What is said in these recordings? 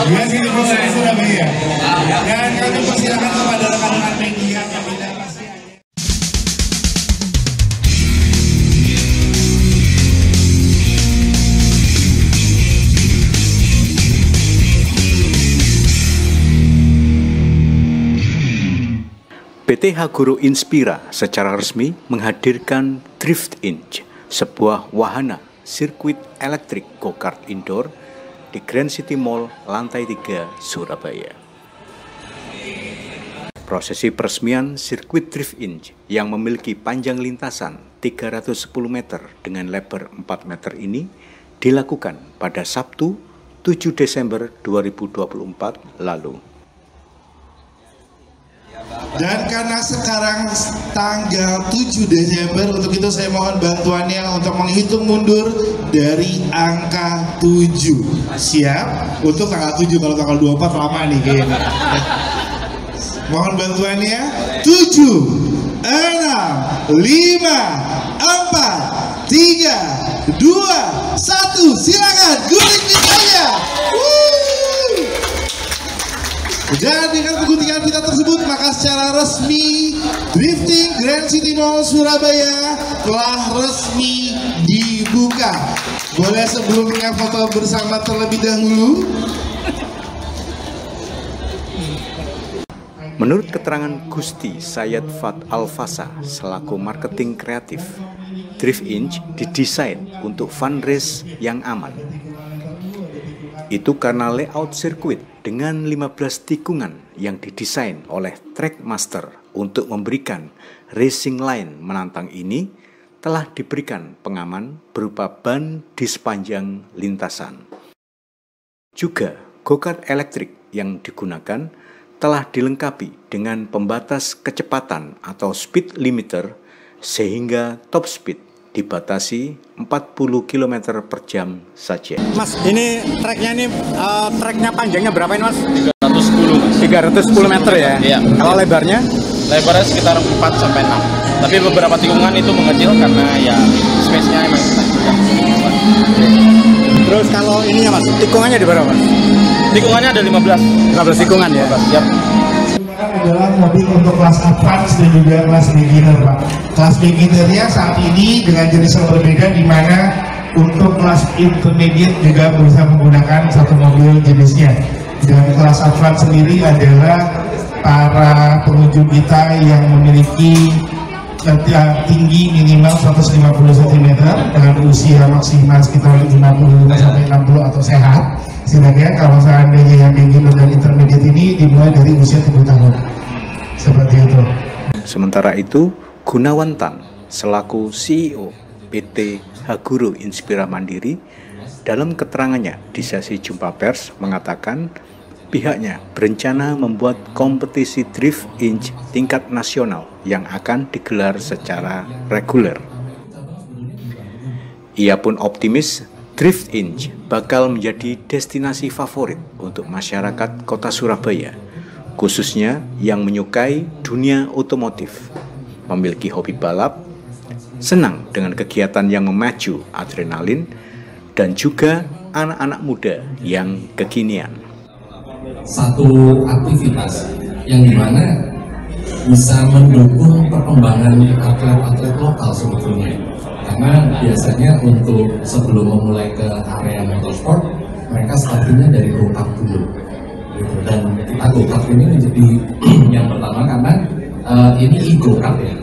Grand City Mall Surabaya. Dan kami persilakan kepada rekan-rekan media yang tidak pasti. PT Haguro Inspira secara resmi menghadirkan Drift Inch, sebuah wahana sirkuit elektrik go-kart indoor di Grand City Mall lantai 3 Surabaya. Prosesi peresmian sirkuit Drift Inch yang memiliki panjang lintasan 310 meter dengan lebar 4 meter ini dilakukan pada Sabtu 7 Desember 2024 lalu. Dan karena sekarang tanggal 7 Desember, untuk itu saya mohon bantuannya untuk menghitung mundur dari angka 7. Siap? Untuk tanggal 7, kalau tanggal 24 lama nih kayaknya. Mohon bantuannya. 7, 6, 5, 4, 3, 2, 1. Silakan gunting pintanya. Dan dengan pengguntingan pita tersebut, maka secara resmi Drifting Grand City Mall Surabaya telah resmi dibuka. Boleh sebelumnya foto bersama terlebih dahulu. Menurut keterangan Gusti Sayed Fat Al-Fasa selaku marketing kreatif, Drift Inch didesain untuk fun race yang aman. Itu karena layout sirkuit dengan 15 tikungan yang didesain oleh Trackmaster untuk memberikan racing line menantang ini telah diberikan pengaman berupa ban di sepanjang lintasan. Juga go-kart elektrik yang digunakan telah dilengkapi dengan pembatas kecepatan atau speed limiter sehingga top speed dibatasi 40 km per jam saja. Mas, ini treknya panjangnya berapa ini Mas? 310 Mas. 310 meter ya? Iya. Kalau lebarnya? Lebarnya sekitar 4 sampai 6. Tapi beberapa tikungan itu mengecil karena ya space-nya emang kita juga. Terus kalau ininya Mas, tikungannya di berapa Mas? Tikungannya ada 15. 15 tikungan ya? Siap. Adalah mobil untuk kelas advance dan juga kelas beginner, Pak. Kelas beginnernya saat ini dengan jenis yang berbeda, di mana untuk kelas intermediate juga bisa menggunakan satu mobil jenisnya. Dan kelas advance sendiri adalah para pengunjung kita yang memiliki tinggi minimal 150 cm dengan usia maksimal sekitar 55 sampai 60 atau sehat. Silakan kalau seandainya yang beginner dan intermediate ini dimulai dari usia 7 tahun. Seperti itu. Sementara itu, Gunawan Tan selaku CEO PT Haguro Inspira Mandiri dalam keterangannya di sesi jumpa pers mengatakan pihaknya berencana membuat kompetisi Drift Inch tingkat nasional yang akan digelar secara reguler. Ia pun optimis Drift Inch bakal menjadi destinasi favorit untuk masyarakat kota Surabaya, khususnya yang menyukai dunia otomotif, memiliki hobi balap, senang dengan kegiatan yang memacu adrenalin, dan juga anak-anak muda yang kekinian. Satu aktivitas yang dimana bisa mendukung perkembangan atlet-atlet lokal sebetulnya. Karena biasanya untuk sebelum memulai ke area motorsport, mereka startingnya dari go-kart dulu. Gitu. Dan kita go-kart ini menjadi yang pertama karena ini e-go-kart ya.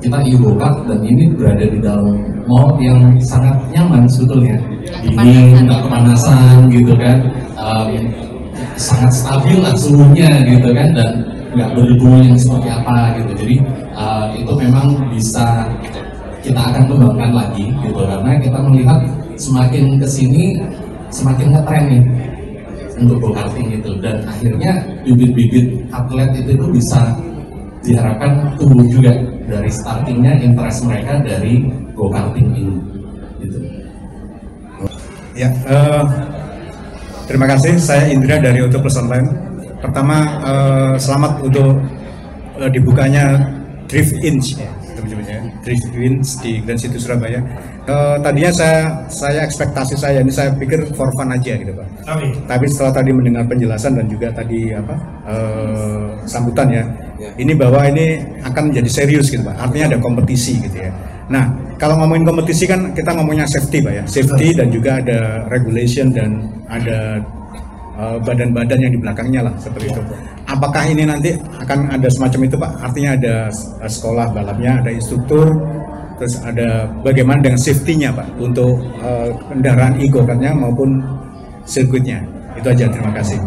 Kita e-go-kart dan ini berada di dalam mall yang sangat nyaman sebetulnya. Dingin, nggak kepanasan gitu kan. Sangat stabil lah suhunya gitu kan, dan nggak berdebu yang seperti apa gitu. Jadi itu memang bisa kita akan kembangkan lagi gitu, karena kita melihat semakin kesini semakin ngetren nih untuk go-karting itu, dan akhirnya bibit-bibit atlet itu bisa diharapkan tumbuh juga dari startingnya interest mereka dari go-karting ini gitu. Ya, terima kasih. Saya Indra dari Auto Plus Online. Pertama, selamat untuk dibukanya Drift Inch, ya, teman-teman. Drift Inch di Grand City Surabaya. Tadinya saya ekspektasi saya ini saya pikir for fun aja gitu Pak. Tapi setelah tadi mendengar penjelasan dan juga tadi sambutan ya, ini bahwa ini akan menjadi serius gitu Pak. Artinya ada kompetisi gitu ya. Nah, kalau ngomongin kompetisi kan kita ngomongnya safety Pak ya, safety dan juga ada regulation dan ada badan-badan yang di belakangnya lah seperti itu. Apakah ini nanti akan ada semacam itu Pak? Artinya ada sekolah balapnya, ada instruktur, terus ada bagaimana dengan safety-nya Pak untuk kendaraan e-go-kartnya maupun sirkuitnya. Itu aja, terima kasih.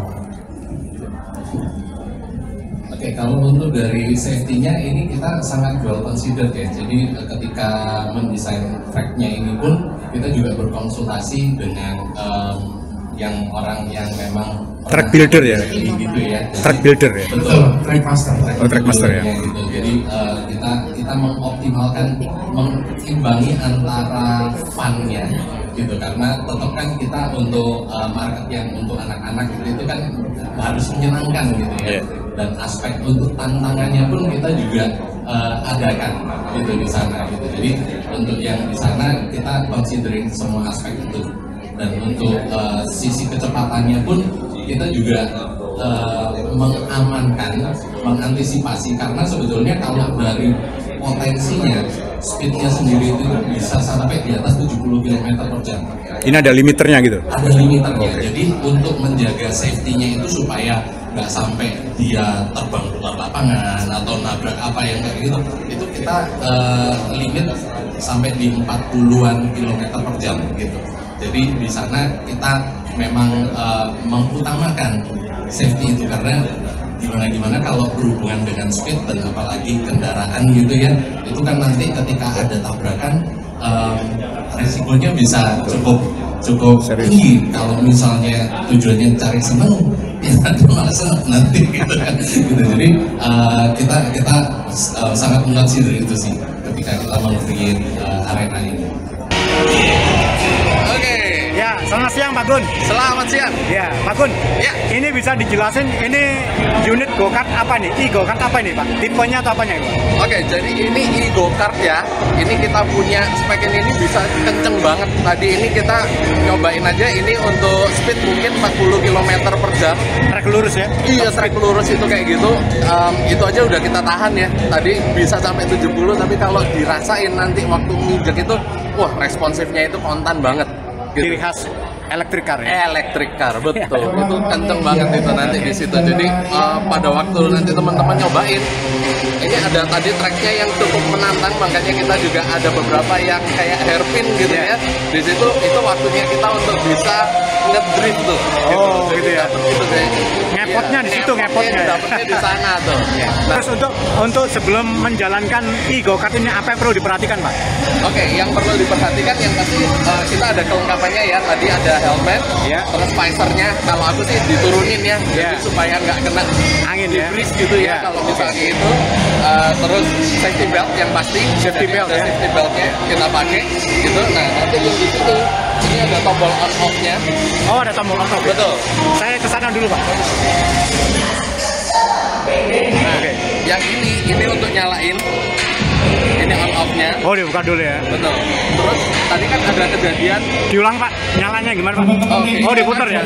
Oke, kalau untuk dari safety-nya ini kita sangat well considered ya. Jadi ketika mendesain track-nya ini pun kita juga berkonsultasi dengan yang orang yang memang Track builder ya? Gitu ya. Track builder ya? Betul, Track master. Oh, track master ya? Gitu. Jadi kita mengoptimalkan, mengimbangi antara fun-nya gitu, karena tetap kan kita untuk market yang untuk anak-anak itu kan harus menyenangkan gitu ya. Dan aspek untuk tantangannya pun kita juga adakan gitu di sana gitu. Jadi untuk yang di sana kita considering semua aspek itu, dan untuk sisi kecepatannya pun kita juga mengamankan, mengantisipasi, karena sebetulnya kalau dari potensinya speednya sendiri itu bisa sampai di atas 70 km per jam. Ini ada limiternya gitu? Ada limiternya. Jadi untuk menjaga safety-nya itu supaya nggak sampai dia terbang keluar lapangan atau nabrak apa yang kayak gitu, itu kita limit sampai di 40-an kilometer per jam gitu. Jadi di sana kita memang mengutamakan safety itu, karena gimana kalau berhubungan dengan speed dan apalagi kendaraan gitu ya, itu kan nanti ketika ada tabrakan resikonya bisa cukup tinggi. Kalau misalnya tujuannya cari seneng, ya ada masa nanti gitu kan. Gitu. Jadi kita sangat menconsider itu sih ketika kita meng-create arena ini. Ya, selamat siang Pak Gun. Selamat siang. Ya, Pak Gun. Ya. Ini bisa dijelasin ini unit go-kart apa nih? E-go-kart apa nih Pak? Tipenya atau apanya Pak? Oke, jadi ini e-go-kart ya. Ini kita punya spek ini bisa kenceng banget. Tadi ini kita nyobain aja, ini untuk speed mungkin 40 km per jam. Trek lurus ya? Iya, trek lurus itu kayak gitu. Itu aja udah kita tahan ya. Tadi bisa sampai 70, tapi kalau dirasain nanti waktu nginjek itu, wah responsifnya itu kontan banget. Gitu. Ciri khas electric car ya? Electric car, betul. Itu kenceng banget itu nanti di situ. Jadi pada waktu nanti teman-teman nyobain, ini ada tadi tracknya yang cukup menantang, makanya kita juga ada beberapa yang kayak hairpin gitu ya. Di situ itu waktunya kita untuk bisa ngedrift tuh. Oh, gitu ya. Itu deh. Ngepotnya di situ, ngepotnya. Dapetnya di sana tuh. Nah, Terus untuk sebelum menjalankan e-go-kart ini apa yang perlu diperhatikan Pak? Oke, yang perlu diperhatikan yang pasti kita ada kelengkapannya ya. Tadi ada helmet, Ya. terus visornya. Kalau aku sih diturunin ya, Ya. jadi supaya nggak kena Angin ya? dibris gitu ya. Ya. Kalau misalnya itu, terus safety belt yang pasti. Safety Jadi belt, ada ya. Safety beltnya kita pakai, gitu. Nah, nanti yang di situ ini ada tombol on off-nya. Oh, ada tombol on off. Betul. Saya kesana dulu Pak. Nah, yang ini untuk nyalain. Ini on off-nya. Oh, dibuka dulu ya. Betul. Terus tadi kan ada kejadian. Diulang Pak, nyalanya gimana Pak? Oke. Oh, diputar ya?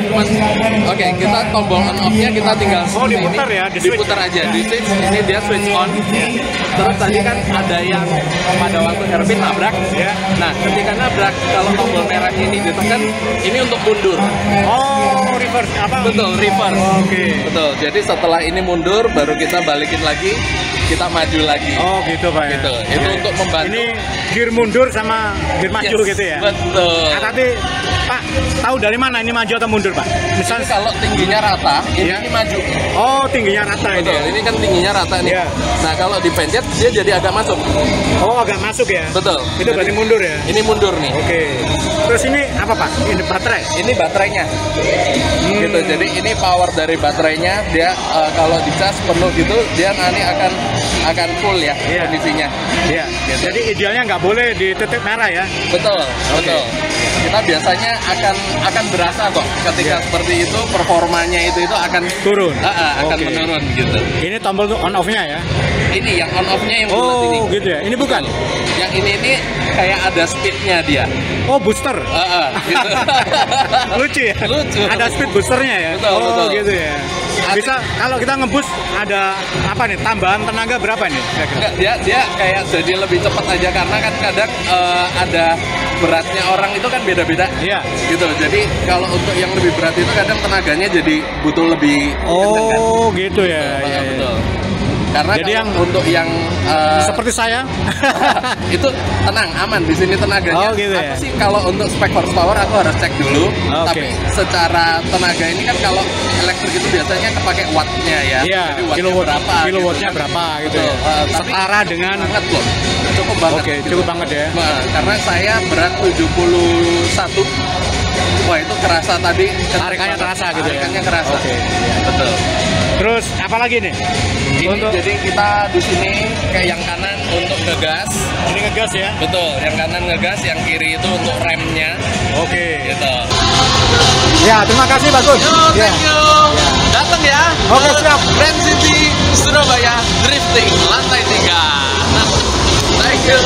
Oke, kita tombol on off-nya kita tinggal Oh, seperti diputar ini. ya, di switch. Diputar aja, di switch. Ini dia switch on. Terus tadi kan ada yang pada waktu hairpin nabrak. Ya. Nah, ketika nabrak, kalau tombol merah ini ditekan, ini untuk mundur. Oh, reverse apa? Betul, reverse. Oke. Betul. Jadi setelah ini mundur, baru kita balikin lagi, kita maju lagi. Oh, gitu Pak ya. Gitu. Itu untuk membantu Ini gear mundur sama gear maju Yes, gitu ya. betul. Nah, tapi Pak tahu dari mana ini maju atau mundur Pak? Ini Misalnya kalau tingginya rata, Iya. ini maju. oh tingginya rata ini. Betul, Ya? ini kan tingginya rata nih. Iya. Nah, kalau dipencet dia jadi agak masuk. Oh agak masuk ya. Betul. Itu berarti mundur ya. Ini mundur nih. Oke. Terus ini apa Pak? Ini baterai. Ini baterainya. Gitu. Jadi ini power dari baterainya. Dia kalau dicas penuh gitu, dia nanti akan full ya Iya. kondisinya. Iya. Gitu. Jadi idealnya nggak boleh di titik merah ya. Betul, betul. Kita biasanya akan berasa kok ketika Iya. seperti itu performanya itu akan Turun. akan Oke. menurun gitu. Ini tombol on off-nya ya. Ini yang on off-nya yang bulat ini. Oh gitu ya. Ini bukan. Yang ini kayak ada speed-nya dia. Oh booster. Gitu. Lucu ya. Lucu. Ada speed boosternya ya. Betul, oh betul. gitu ya. Bisa kalau kita ngebus ada apa nih? Tambahan tenaga berapa nih? kira-kira? Enggak, dia kayak jadi lebih cepat aja karena kan kadang ada beratnya orang itu kan beda-beda. Iya. Gitu. Jadi kalau untuk yang lebih berat itu kadang tenaganya jadi butuh lebih kenceng kan. Oh gitu ya. Betul, Iya, iya. betul. Karena Jadi kalau yang untuk yang seperti saya. itu tenang, aman di sini tenaganya. Oh, gitu ya? Aku sih kalau untuk spek horsepower aku harus cek dulu. Oke. Tapi secara tenaga ini kan kalau elektrik itu biasanya kepake wattnya ya. Iya. Jadi wattnya Kilowatt. berapa? Kilowattnya kan. berapa gitu Betul. ya. Tapi Setara dengan. banget loh. Cukup banget. Oke, gitu. cukup banget ya. Nah, karena saya berat 71. Wah itu kerasa tadi. Tarikannya terasa gitu ya? Tarikannya kerasa. Oke. Betul. Terus apa lagi nih? Ini jadi kita di sini kayak yang kanan untuk ngegas. Ini ngegas ya. Betul, yang kanan ngegas, yang kiri itu untuk remnya. Oke. Gitu. Ya, terima kasih Pak Gun. Ya. Thank you. Datang ya. Oke, siap. Grand City Surabaya Drifting lantai 3. Thank you.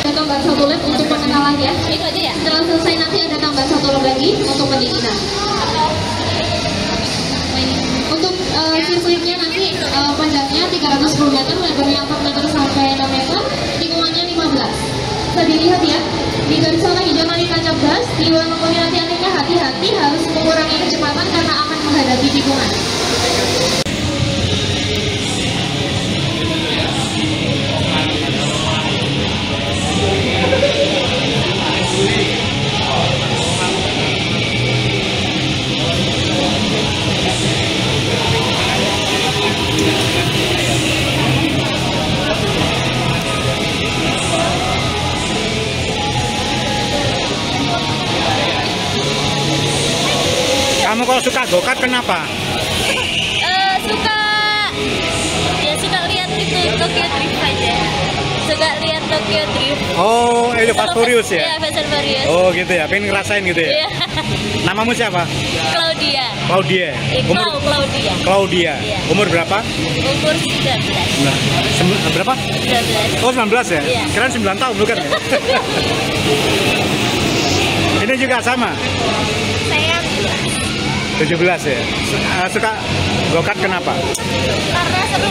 Ada tambahan satu lap untuk pengenalan ya. Itu aja ya. Setelah selesai nanti ada tambahan satu lap lagi untuk pendinginan. Untuk sirkuitnya nanti panjangnya 310 meter, lebarnya 4 meter sampai 6 meter, tikungannya 15. Bisa dilihat ya. Di garis warna hijau nanti tancap gas, di warna kuning nanti anehnya hati-hati harus mengurangi kecepatan karena akan menghadapi tikungan. Kamu kalau suka go-kart kenapa? Suka lihat itu Tokyo Drift aja. Suka lihat Tokyo Drift. Oh, itu Fast Furious ya? Iya, Fast and Furious. Oh gitu ya, pengen ngerasain gitu ya? Iya. Namamu siapa? Claudia. Claudia. Claudia. Claudia. Iya. Umur berapa? Umur 19. Nah, berapa? 19. Oh 19 ya? Iya. Keren 9 tahun bukan ya? Ini juga sama? Saya 17 ya? Suka go-kart kenapa? karena seru.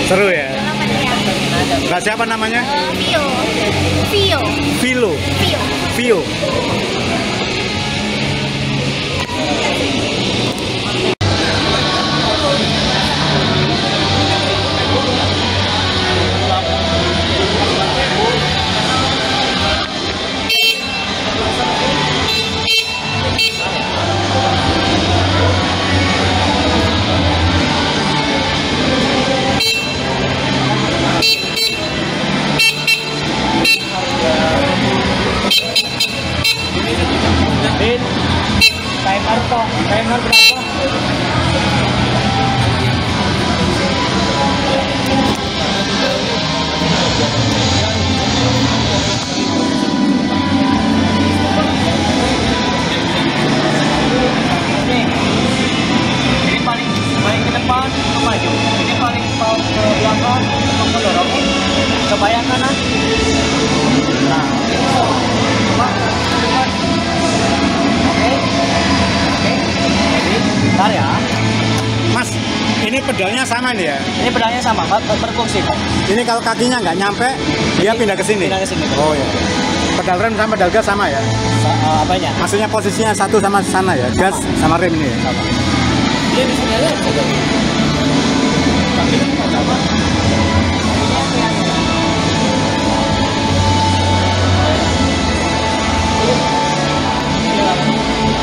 Seru ya? Pengalamannya. Gak siapa namanya? Vio. Vio. Vilo. Vio. Vio. pedalnya sama nih ya? Ini pedalnya sama, berfungsi Pak. Ini kalau kakinya nggak nyampe, dia pindah ke sini? Pindah ke sini. Oh ya. Pedal rem sama pedal gas sama ya? Apanya? Maksudnya posisinya satu sama sana ya? Gas sama rem ini ya? Sama. Dia di sini aja.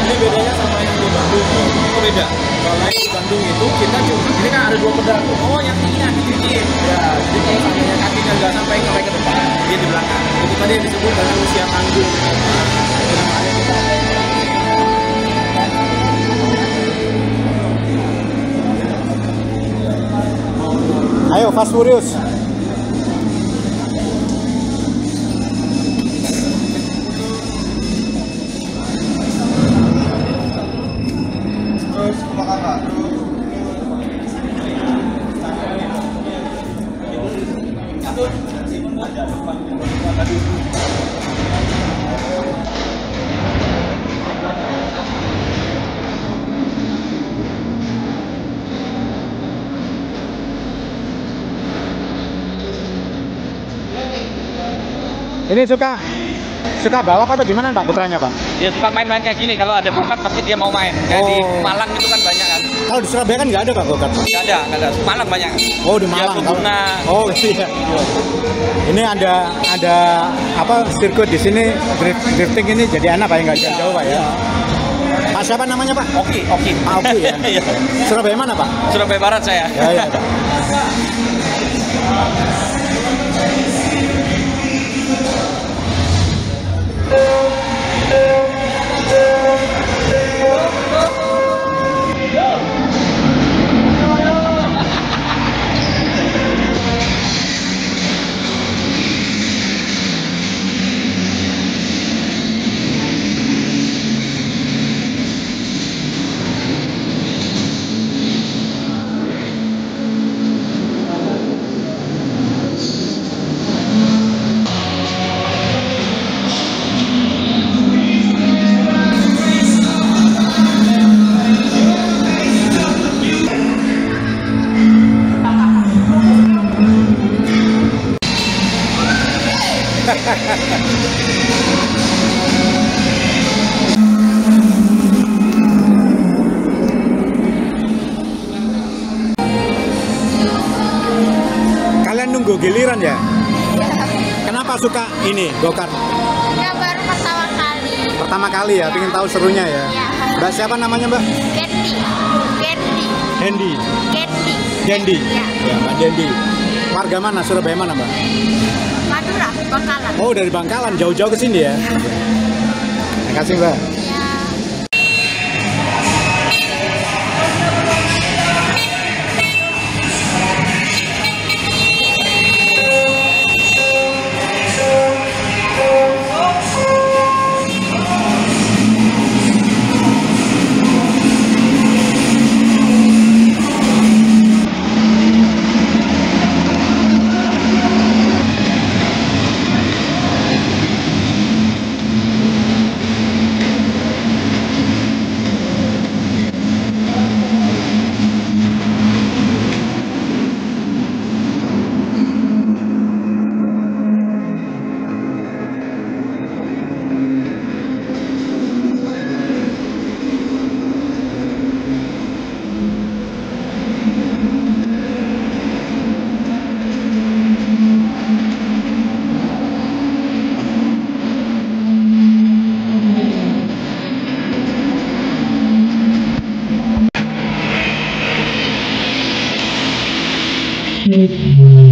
Ini bedanya sama yang di Bandung. Oh beda. Kalau yang di Bandung itu kita cuma ini kan ada 2 pedal. Oh yang ini ada dikit. Ya, jadi kalau seandainya kakinya nggak sampai ke depan, dia di belakang. Itu tadi yang disebut dengan usia tanggung. Ayo Fast Furious. Ini suka balap atau gimana Pak putranya Pak? Dia suka main-main kayak gini, kalau ada bukat pasti dia mau main. Kayak di Malang itu kan banyak kan. Kalau di Surabaya kan nggak ada Pak bukat? Nggak ada. Malang banyak. Oh di Malang. Oh iya. Ini ada apa sirkuit di sini drifting ini jadi anak Pak ya, nggak jauh Pak ya? Pak siapa namanya Pak? Oki. Pak Oki ya? Iya. Surabaya mana Pak? Surabaya Barat saya. Ya Pak. Kalian nunggu giliran ya? Kenapa suka ini go-kart? Ya baru pertama kali. Pertama kali ya, pengen tahu serunya ya? Iya. Mbak siapa namanya Mbak? Candy. Dendi. Candy. Dendi. Ya. Ya Mbak Dendi. Warga mana? Surabaya mana Mbak? Madura, Bangkalan. Oh dari Bangkalan, jauh-jauh ke sini ya? Terima kasih Mbak. Ya. Thank you.